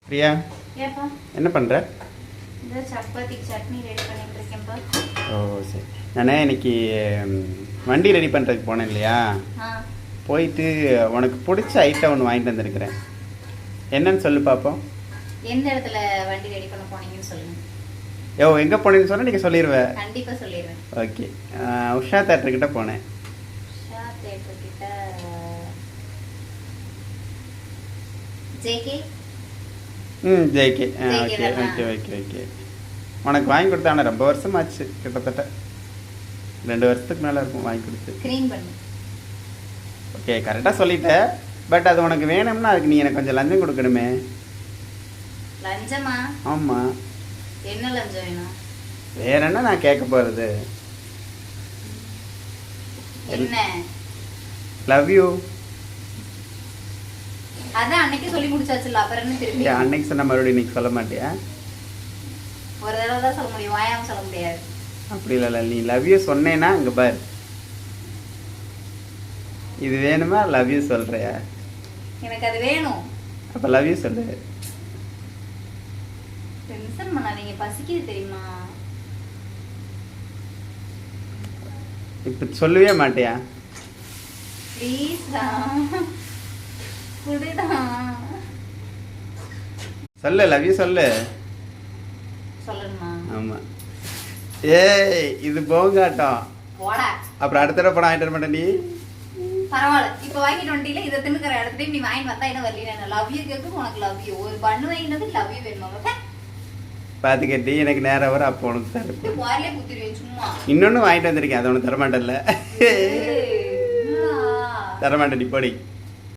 பிரியா, ஏப்பா என்ன பண்ணுற? இந்த சப்பாத்திக்கு சட்னி ரெடி பண்ணிட்டு இருக்கேன்ப்பா. ஓ சரி. நான் இன்னைக்கு வண்டி ரெடி பண்ணுறதுக்கு போனேன் இல்லையா, ஆ போயிட்டு உனக்கு பிடிச்ச ஐட்டம் ஒன்று வாங்கிட்டு வந்திருக்கிறேன். என்னன்னு சொல்லு பார்ப்போம். எந்த இடத்துல வண்டி ரெடி பண்ண போனீங்கன்னு சொல்லுங்க. எங்கே போனேன்னு சொன்னால் நீங்கள் சொல்லிடுவேன். கண்டிப்பா சொல்லிடுவேன். ஓகே. உஷா தேட்டர்கிட்ட போனேன். ஷா தியேட்டர் கிட்ட ஜேகே. ஜேகே. JK ஓகே தானா? Okay okay okay. உனக்கு வாங்கி கொடுத்தா ஆனால் ரொம்ப வருஷமாச்சு, கிட்டத்தட்ட 2 வருஷத்துக்கு மேலே இருக்கும் வாங்கி கொடுத்து. க்ரீன் பண்ணு. ஓகே, கரெக்டாக சொல்லிட்டேன். பட் அது உனக்கு வேணும்னா அதுக்கு நீ எனக்கு கொஞ்சம் லஞ்சம் கொடுக்கணுமே. லஞ்சமா? ஆமாம். என்ன லஞ்சம் வேணும்? வேற என்ன நான் கேட்க போகிறது? என்ன? Love you. அதான் அன்னைக்கு சொல்லி முடிச்சாச்சுல, அப்புறம் என்ன திருப்பி? அன்னைக்கு சொன்ன மறுபடியும் இன்னைக்கு சொல்ல மாட்டியா? ஒரு தடவை தான் சொல்ல முடியும், வாயாம சொல்ல முடியாது. அப்படி இல்லை, நீ லவ் யூ சொன்னேன்னா இங்கே பாரு, இது வேணுமா லவ் யூ சொல்கிறியா? எனக்கு அது வேணும். அப்போ லவ் யூ சொல்லு. டென்ஷன் பண்ணாதீங்க, பசிக்குது தெரியுமா? இப்போ சொல்லவே மாட்டியா? ப்ளீஸ் குடுடா. சொல்லு, லவ் யூ சொல்லு. சொல்லணுமா? ஆமாம். ஏய், இது போங்காட்டம். போடா. அப்புறம் அடுத்த தடவை படம் வாங்கிட்டு வர மாட்டேன் நீ. பரவாயில்ல, இப்ப வாங்கிட்டு வந்துட்டீல, இதை தின்னுக்கிற இடத்துல நீ வாங்கி வந்தா என்ன வரல. லவ் யூ கேட்கும் உனக்கு லவ் யூ. ஒரு பண்ணு வாங்கினது லவ் யூ வேணுமா? பார்த்துக்கிட்டு எனக்கு நேரம் வரும், அப்போ உனக்கு தரேன். வாரிலே குத்திடுவேன் சும்மா. இன்னொன்று வாங்கிட்டு வந்திருக்கேன், அதை உனக்கு தரமாட்டேன்ல. என்னடா? தரமாட்டேன், நீ போடி.